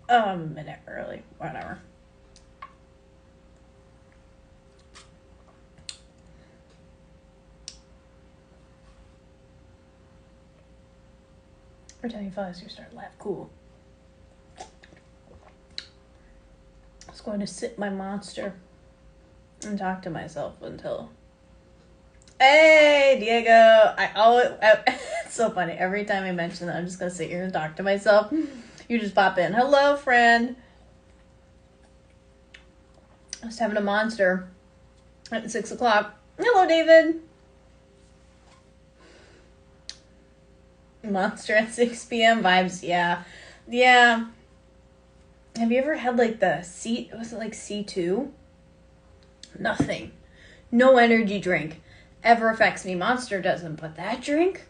A minute early, whatever. Every time you fall asleep, you start to laugh. Cool. I was going to sip my monster and talk to myself until. Hey, Diego! It's so funny. Every time I mention that, I'm just gonna sit here and talk to myself. You just pop in. Hello, friend. I was having a monster at 6 o'clock. Hello, David. Monster at 6 p.m. vibes. Yeah. Yeah. Have you ever had like the C? Was it like C2? Nothing. No energy drink ever affects me. Monster doesn't, but that drink,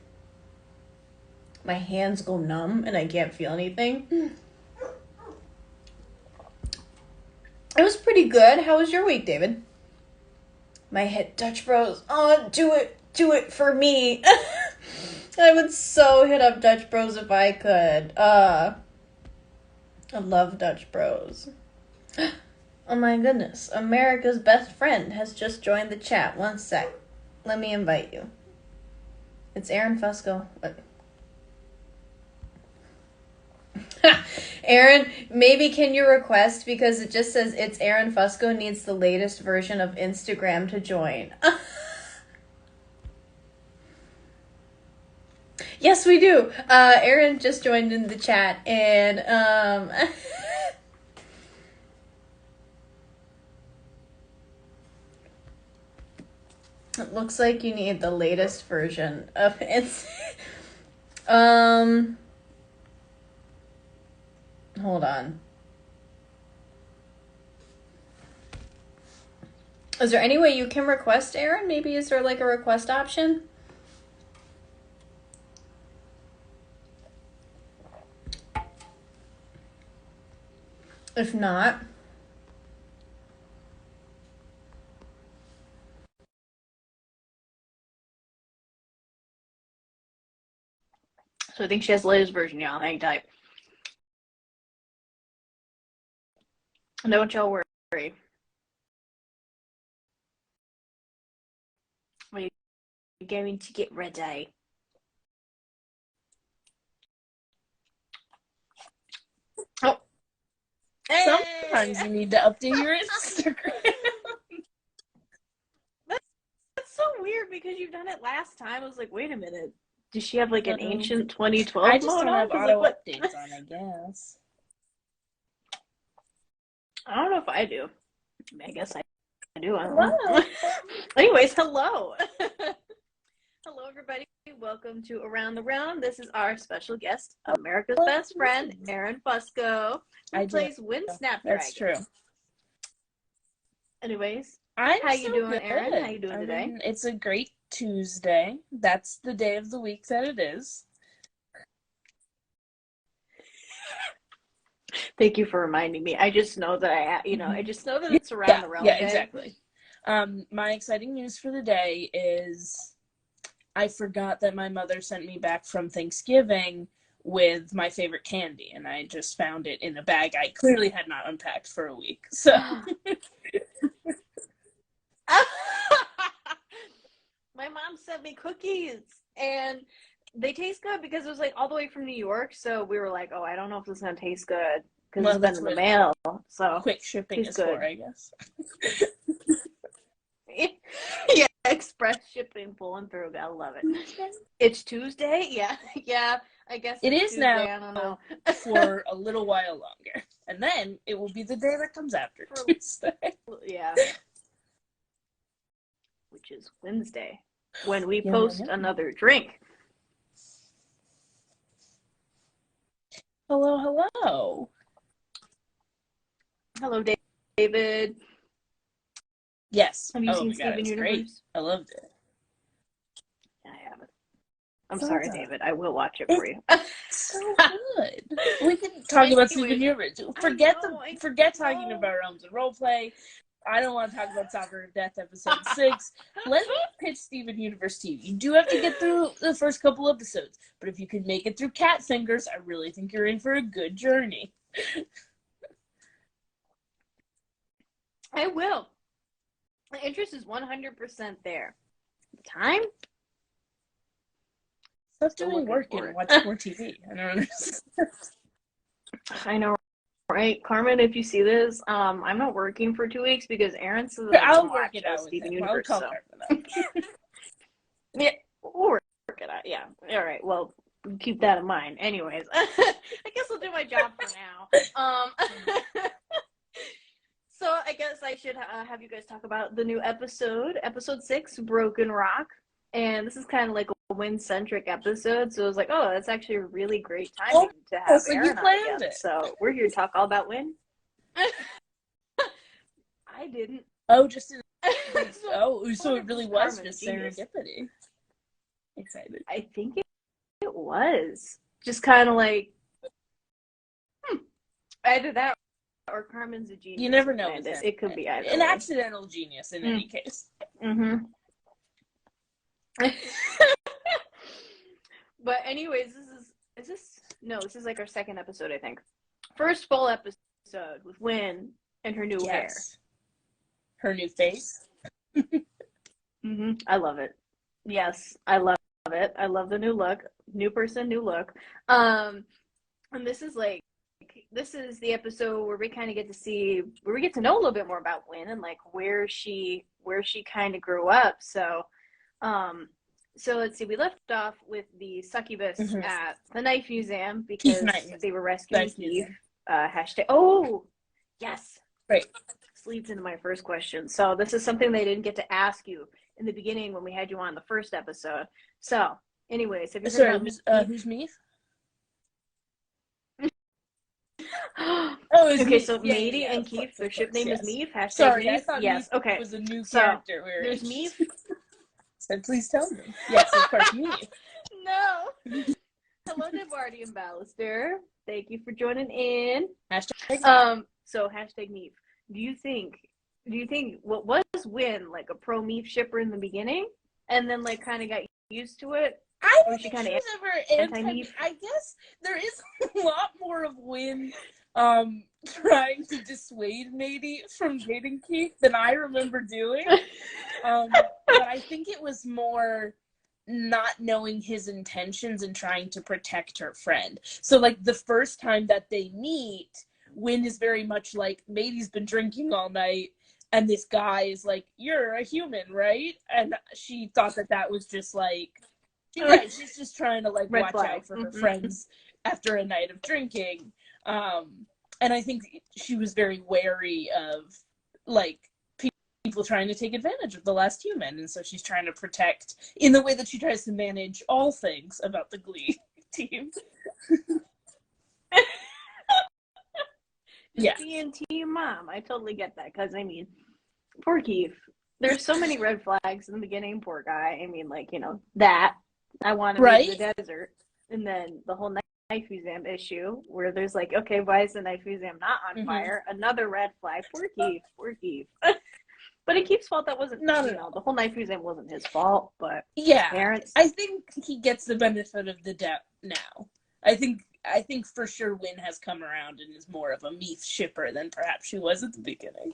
my hands go numb and I can't feel anything. It was pretty good. How was your week, David? My hit Dutch Bros. Oh, do it for me. I would so hit up Dutch Bros if I could. I love Dutch Bros. Oh my goodness. America's best friend has just joined the chat. One sec. Let me invite you. It's Erin Fusco. What? Erin, maybe can you request, because it just says it's Erin Fusco needs the latest version of Instagram to join. Yes, we do. Erin just joined in the chat, and it looks like you need the latest version of it. Hold on. Is there any way you can request, Erin? Maybe is there like a request option? If not, so I think she has the latest version, y'all. Hang tight. Don't y'all worry. We're going to get ready. Oh. Sometimes you need to update your Instagram. That's so weird because you've done it last time. I was like, wait a minute. Does she have like an ancient 2012 I just mode don't on? have auto updates on, I guess. I don't know if I do. I guess I do. I don't know. Anyways, hello. Hello, everybody. Welcome to Around the Round. This is our special guest, America's best friend, Erin Fusco, who plays Wind Snapdragon. That's true. Anyways, how you doing, Erin? How you doing today? It's a great Tuesday. That's the day of the week that it is. Thank you for reminding me. I just know that I just know that it's Around the Round. Yeah, exactly. My exciting news for the day is I forgot that my mother sent me back from Thanksgiving with my favorite candy, and I just found it in a bag I clearly had not unpacked for a week. So my mom sent me cookies, and they taste good because it was like all the way from New York. So we were like, oh, I don't know if this is gonna taste good because it's been in the mail. So quick shipping is good, I guess. Yeah, express shipping pulling through. I love it. It's Tuesday. Yeah. I guess it is Tuesday. now. I don't know. For a little while longer, and then it will be the day that comes after Tuesday. Yeah, which is Wednesday, when we post another drink. Hello. Hello, David. Yes. Have you seen Steven Universe? Great. I loved it. I haven't. I'm sorry, David. I will watch it for you. So good. We can talk about Steven Universe. Forget talking about Realms and Roleplay. I don't want to talk about Soccer of Death episode 6. Let me pitch Steven Universe to you. You do have to get through the first couple episodes, but if you can make it through Cat Fingers, I really think you're in for a good journey. I will. The interest is 100% there. Time? Stop Still doing looking work for and it. watch more TV. I don't understand. I know, right? Carmen, if you see this, I'm not working for 2 weeks because Erin says that I can I'll work watch it out with Steven him. I'll Universe. call So Carmen up. yeah, we'll work it out. Yeah. All right. Well, keep that in mind. Anyways, I guess I'll do my job for now. So I guess I should have you guys talk about the new episode 6, Broken Rock. And this is kind of like a Win-centric episode, so I was like, oh, that's actually a really great timing to have so Erin you on planned again. it. So we're here to talk all about Win. I didn't. Oh, just in, So so it really was Carmen, just genius. serendipity. Excited. I think it was just kind of like, either that or Carmen's a genius. You never know with him. It could be either an way. accidental genius in any case. Mm-hmm. But anyways, this is like our second episode, I think. First full episode with Win and her new hair. Her new face. I love it. Yes, I love it. I love the new look. New person, new look. And this is the episode where we kind of get to know a little bit more about Win and like where she kind of grew up. So let's see. We left off with the succubus at the Knife Museum because they were rescuing Keith. Hashtag. Oh, yes. Right. This leads into my first question. So this is something they didn't get to ask you in the beginning when we had you on the first episode. So, anyways, have you heard about who's Meath? Okay, so Mady and Keith, their ship name is Meath. Hashtag Sorry, Meath. I thought yes, Meath okay. was a new character. There's Meath. So please tell me. Yes, of course, Meath. No. Hello, Devardi and Ballister. Thank you for joining in. Hashtag So hashtag Meath. Do you think what was Win like a pro Meath shipper in the beginning, and then like kind of got used to it? I don't think she was ever anti-Meath. I guess there is a lot more of Win trying to dissuade Mady from dating Keith than I remember doing. But I think it was more not knowing his intentions and trying to protect her friend. So like the first time that they meet, Win is very much like, Mady's been drinking all night, and this guy is like, you're a human, right? And she thought that was just like, she's just trying to like watch out for her friends after a night of drinking. And I think she was very wary of like people trying to take advantage of the last human, and so she's trying to protect in the way that she tries to manage all things about the Glee team. Being team mom, I totally get that, because I mean, poor Keith. There's so many red flags in the beginning. Poor guy. I mean, like, that I want to be in the desert, and then the whole Knife Museum issue where there's like, okay, why is the Knife Museum not on fire? Another red flag. Poor Keith. But it Keith's fault. That wasn't the whole Knife Museum wasn't his fault, but parents. I think he gets the benefit of the doubt now. I think for sure Win has come around and is more of a Meath shipper than perhaps she was at the beginning.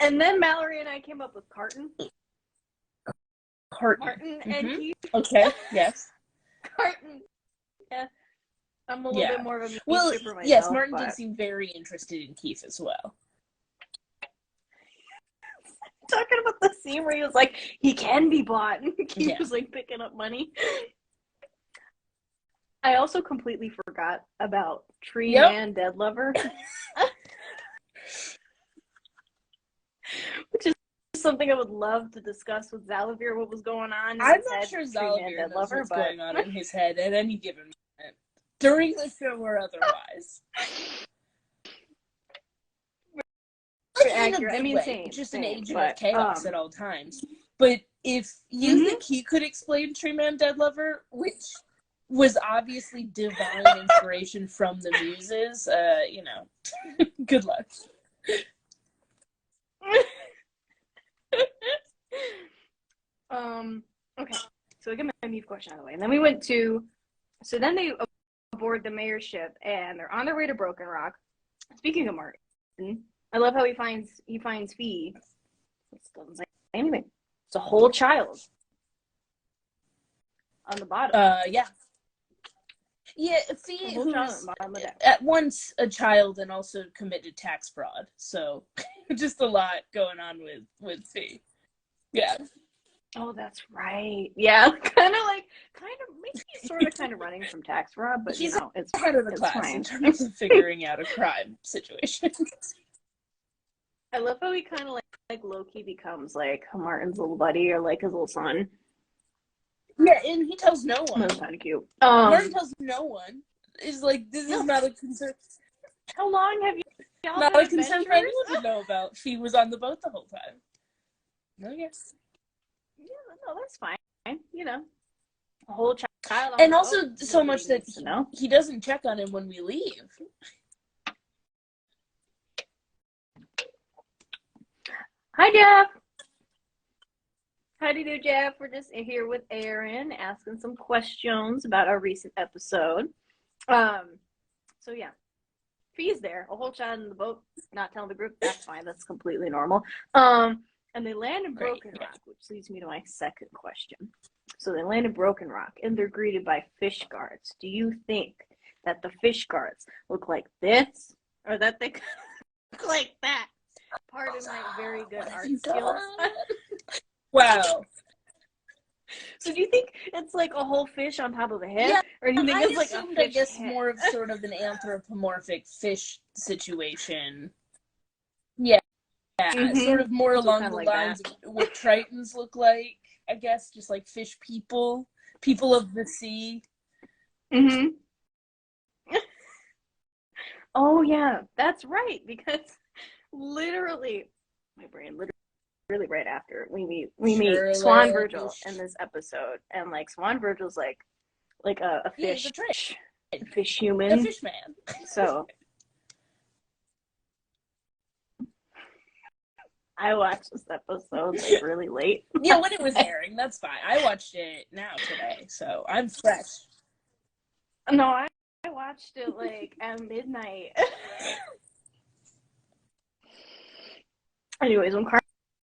And then Mallory and I came up with Carton and Keith. Okay, yes. Carton. Yeah. I'm a little bit more of a Meath shipper myself. Yes, Martin did seem very interested in Keith as well. Talking about the scene where he was like, he can be bought, and Keith was like picking up money. I also completely forgot about Tree Man Dead Lover. Which is something I would love to discuss with Xavier, what was going on. I'm not sure Xavier knows what's going on in his head at any given moment, during the show or otherwise. Accurate. I mean, just an agent of chaos at all times. But if you think he could explain Tree Man Dead Lover, which was obviously divine inspiration from the muses, good luck. Okay, so I got my Meath question out of the way, and then we went to So then they aboard the mayor's ship, and they're on their way to Broken Rock. Speaking of Martin, I love how he finds Fee. It doesn't say anything. It's a whole child on the bottom. Yeah. Yeah, Fee, who's bottom of that. at once a child and also committed tax fraud. So just a lot going on with Fee. Yeah. Oh, that's right. Yeah, kind of maybe sort of running from tax fraud, but he's it's ahead of the class fine. in terms of figuring out a crime situation. I love how he kind of like low-key becomes like Martin's little buddy or like his little son. Yeah, and he tells no one. That's kind of cute. Martin tells no one. It's like, this is not a concern. How long have you not a concern for anyone to know about. Fee was on the boat the whole time. No, yes. Yeah, no, that's fine. A whole child. And also so much that he doesn't check on him when we leave. Hi, Jeff. How do you do, Jeff? We're just here with Erin, asking some questions about our recent episode. So yeah, Fee's there. A whole child in the boat, not telling the group. That's fine. That's completely normal. And they land in Broken Rock, which leads me to my second question. So they land in Broken Rock, and they're greeted by fish guards. Do you think that the fish guards look like this, or that they look like that? Pardon my very good art skills. Wow. So do you think it's like a whole fish on top of a head? Yeah, or do you think it's like a fish I guess head? more of sort of an anthropomorphic fish situation. Yeah. Sort of more along the lines of what Tritons look like, I guess, just like fish people of the sea. Oh yeah, that's right, because literally my brain literally right after we meet Swan Virgil in this episode, and like Swan Virgil's like a fish, a fish human, a fish man. So I watched this episode like really late. Yeah, when it was airing, that's fine. I watched it now today, so I'm fresh. No, I watched it like at midnight. Anyways, when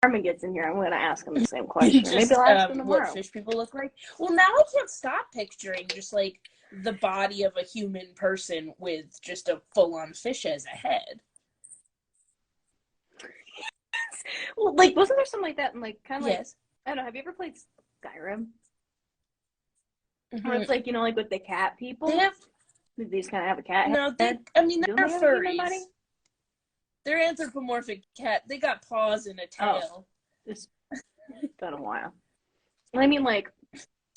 Carmen gets in here, I'm going to ask him the same question. Maybe I'll ask him tomorrow. What fish people look like? Well, now I can't stop picturing just like the body of a human person with just a full-on fish as a head. Well, like, wasn't there something like that in like kind of yes. I don't know. Have you ever played Skyrim? Where it's like, like with the cat people. They just kind of have a cat. No, they're furries. They're anthropomorphic cat. They got paws and a tail. It's been a while. I mean, like,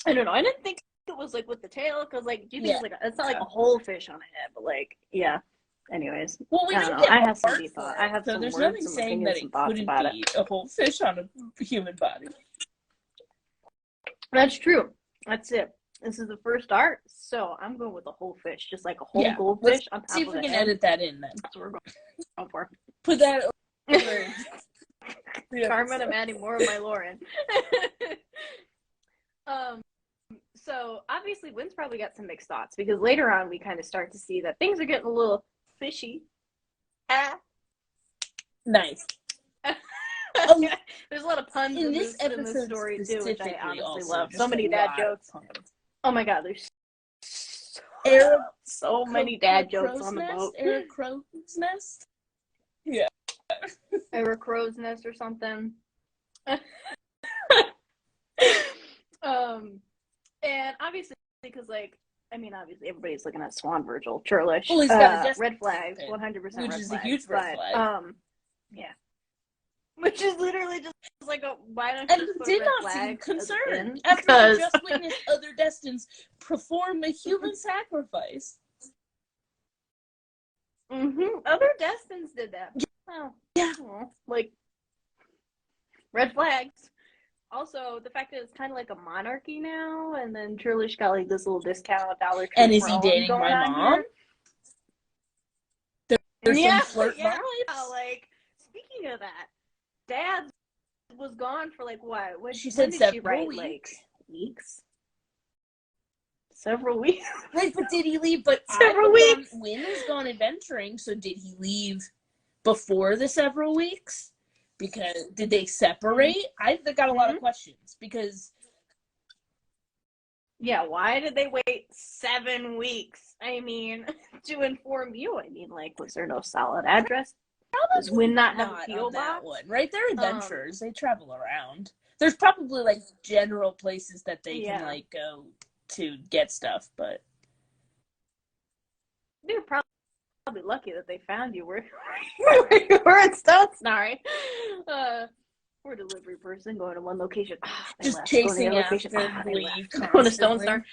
I don't know. I didn't think it was like with the tail, because like, do you think it's like it's not like a whole fish on a head, but like, yeah. Anyways, well, we I don't know. I have some deep thought. I have so some there's words, nothing some saying that it couldn't be a whole fish on a human body. That's true. That's it. This is the first art, so I'm going with a whole fish, just like a whole goldfish on top of the head. See if we can edit that in then. That's what we're going for. Put that over. Carmen, I'm adding more of my Lauren. So obviously Wynn's probably got some mixed thoughts, because later on we kind of start to see that things are getting a little fishy. Nice. There's a lot of puns in this story too, which I honestly love. So many dad jokes. Oh my god, there's so many dad jokes on the boat. Eric Crow's Nest? Yeah. Eric Crow's Nest or something. And obviously, because obviously everybody's looking at Swan Virgil, churlish. Well, he's got a red flags, 100% red flags. Which is a huge red flag. Yeah. Which is literally just like why don't you and did not seem concerned after I just witnessed other Destins perform a human sacrifice. Other Destins did that. Oh, yeah. Like red flags. Also, the fact that it's kind of like a monarchy now, and then Churlish got like this little discount $1. And is he dating my mom? There's some flirt vibes. Like, speaking of that, Dad was gone for like what? She said several weeks. Like weeks. several weeks. Right, but did he leave? But Several weeks. Wynn has gone adventuring, so did he leave before the several weeks? Because did they separate? I got a lot of questions because. Yeah, why did they wait 7 weeks? I mean, to inform you. I mean, like, was there no solid address? Does Wynn not have a PO box? One, right? They're adventurers. They travel around. There's probably like general places that they can like go to get stuff, but they're probably lucky that they found you where you were in Stone Snarry. We're a delivery person going to one location. Just chasing after going to Stone Star.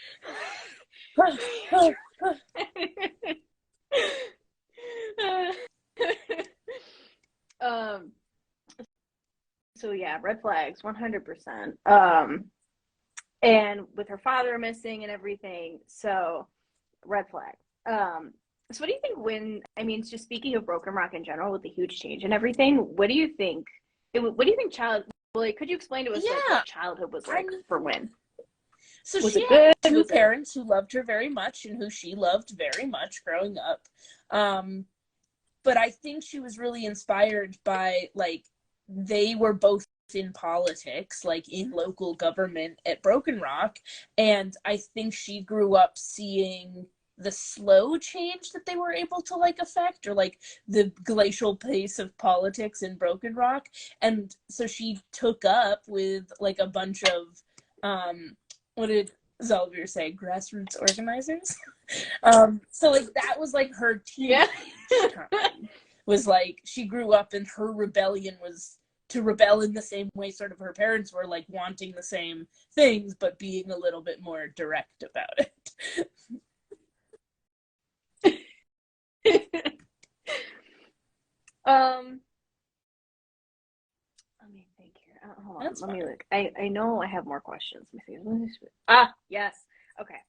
So yeah, red flags, 100%. And with her father missing and everything, so red flag. So what do you think when, I mean, just speaking of Broken Rock in general, with the huge change and everything, what do you think could you explain to us what childhood was like for Wynn? So she had two parents who loved her very much and who she loved very much growing up. But I think she was really inspired by, like, they were both in politics, like in local government at Broken Rock. And I think she grew up seeing the slow change that they were able to like affect, or like the glacial pace of politics in Broken Rock. And so she took up with like a bunch of what did Zolvir say, grassroots organizers. So like that was like her teenage time, was like she grew up and her rebellion was to rebel in the same way sort of her parents were, like wanting the same things but being a little bit more direct about it. Let me think here. Hold on. Let me look. I know I have more questions. Let me see. Yes. Okay.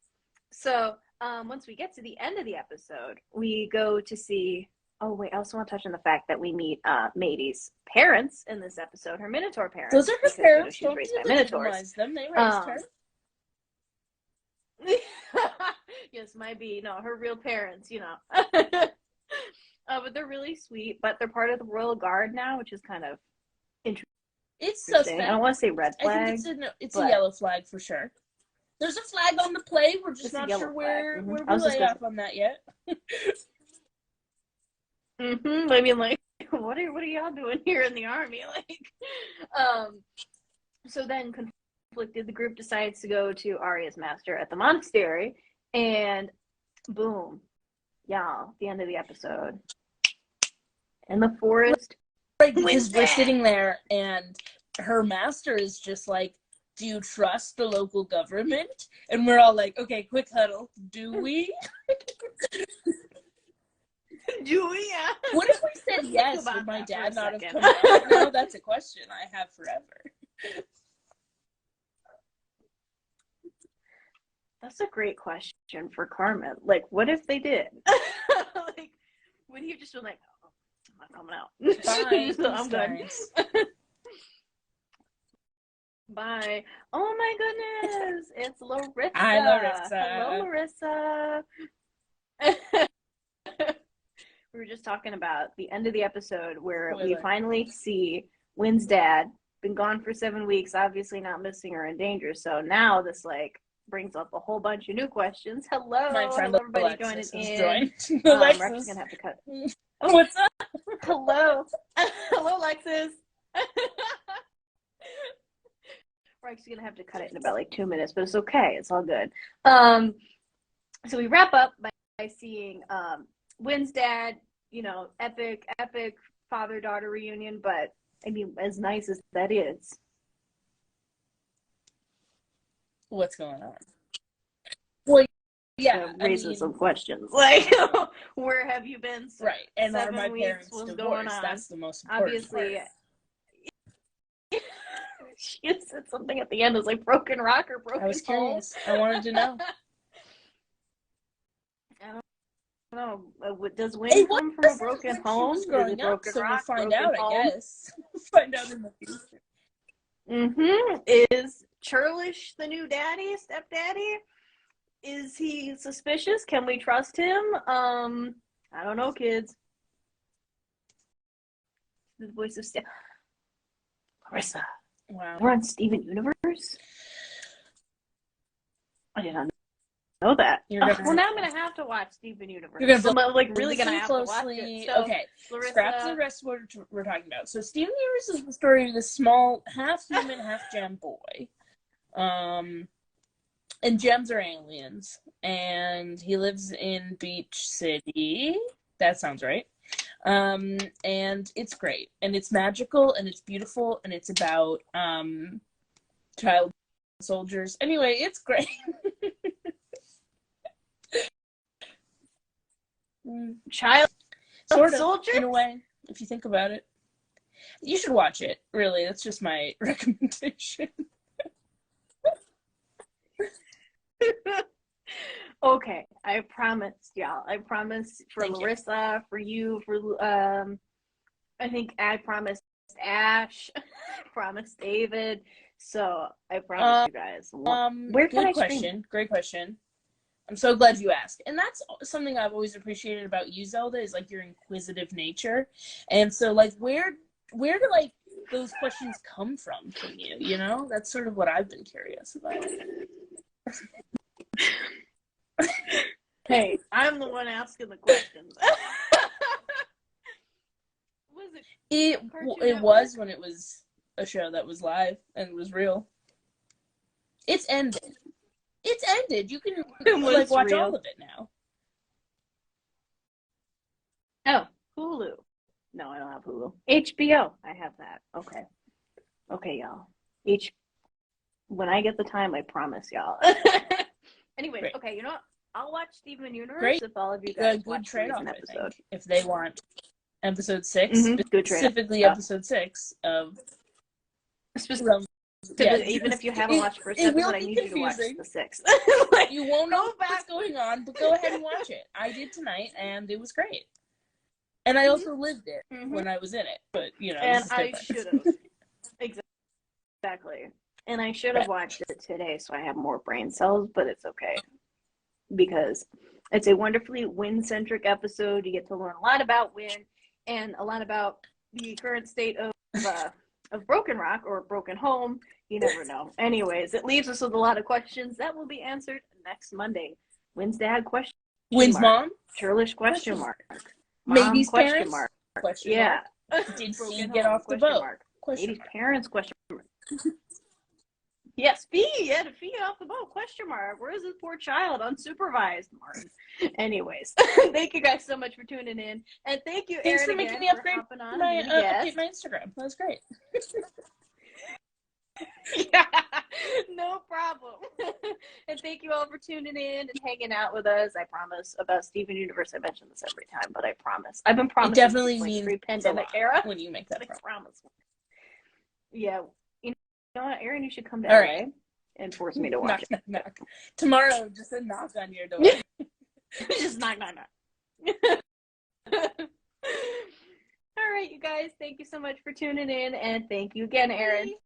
So once we get to the end of the episode, we go to see. Oh wait, I also want to touch on the fact that we meet Matey's parents in this episode. Her Minotaur parents. Those are her parents. She's raised by Minotaurs. Them. They raised her. Yes, might be. No, her real parents, you know. But they're really sweet. But they're part of the Royal Guard now, which is kind of interesting. It's suspect. I don't want to say red flag. I think it's a yellow flag for sure. There's a flag on the play. We're just not sure where we lay off on that yet. I mean, like, what are y'all doing here in the army? Like, so then conflicted, the group decides to go to Arya's master at the monastery, and boom, y'all, the end of the episode. In the forest. Right, because we're sitting there and her master is just like, do you trust the local government? And we're all like, okay, quick huddle. Do we? Do we? Yeah. What if we said yes? Would my dad not have come out? No, that's a question I have forever. That's a great question for Carmen. Like, what if they did? Like, would he have just been like, oh, I'm not coming out. Bye. So I'm done. Bye. Oh my goodness. It's Larissa. Hi, Larissa. Hello, Larissa. We were just talking about the end of the episode where we finally see Wynn's dad, been gone for 7 weeks, obviously not missing or in danger. So now this like brings up a whole bunch of new questions. Hello, my friend everybody Alexis joining in. We're actually gonna have to cut. Oh, what's up? Hello. Hello, Alexis. We're actually gonna have to cut it in about like 2 minutes, but it's okay. It's all good. So we wrap up by seeing Wynn's dad, you know, epic father-daughter reunion, but I mean, as nice as that is. What's going on? Well, yeah, raising some questions. Like, where have you been? Right, and are my parents divorced? Going on? That's the most important Obviously, part. She said something at the end. It was like Broken Rock or Broken I was Home. curious. I wanted to know. I don't know. Does Wynn come from a broken home? Growing up, so rock, we'll find out, home? I guess. We'll find out in the future. Is Churlish the new daddy, stepdaddy? Is he suspicious? Can we trust him? I don't know, kids. The voice of Larissa. Wow. We're on Steven Universe? I did not know that. Well, now I'm gonna have to watch Steven Universe. You're gonna I'm like really gonna have closely. to watch it. So, okay, Larissa, scrap the rest of what we're talking about. So Steven Universe is the story of this small, half human, half gem boy. And gems are aliens, and he lives in Beach City. That sounds right. And it's great, and it's magical, and it's beautiful, and it's about child soldiers. Anyway, it's great. child sort of soldiers? In a way, if you think about it. You should watch it, really. That's just my recommendation. Okay, I promise, y'all. I promise for Thank Larissa, for you, for I think I promised Ash, I promised David. So I promise you guys. Where can I stream? Great question. I'm so glad you asked. And that's something I've always appreciated about you, Zelda, is like your inquisitive nature. And so like where do like those questions come from you, you know? That's sort of what I've been curious about. Hey, I'm the one asking the questions. Was it was when it was a show that was live and was real. It's ended. You can like watch all of it now. Oh, Hulu. No, I don't have Hulu. HBO. I have that. Okay, y'all. When I get the time, I promise y'all. Anyways, Great. Okay, you know what? I'll watch Steven Universe Great. if all of you guys good watch trade-off, an episode. episode. If they want episode 6, specifically episode 6 of even if you haven't watched first episode, I need you to watch the 6th. Like, you won't know what's going on, but go ahead and watch it. I did tonight, and it was great. And I also lived it when I was in it, but you know, and I should have exactly. And I should have watched it today, so I have more brain cells. But it's okay because it's a wonderfully Wynn-centric episode. You get to learn a lot about Wynn and a lot about the current state of Broken Rock or Broken Home. You never know. Anyways, it leaves us with a lot of questions that will be answered next Monday. Wynn's dad question Wynn's mom? Churlish question mark. Maybe's question parents? mark. Question mark. Did he get off the boat? Maybe's parents question mark. Yes, Fee had a Fee off the boat, question mark. Where is this poor child? Unsupervised, Martin. Anyways, thank you guys so much for tuning in. And thank you, Thanks Erin, for making me upgrade my Instagram. That was great. Yeah, no problem. And thank you all for tuning in and hanging out with us. I promise about Steven Universe. I mention this every time, but I promise. I've been promising. It definitely means pre-pandemic era when you make that promise. Yeah. You know what, Erin, you should come to LA and force me to watch it. Knock. Tomorrow, just a knock on your door. Just knock. All right, you guys, thank you so much for tuning in, and thank you again, Erin.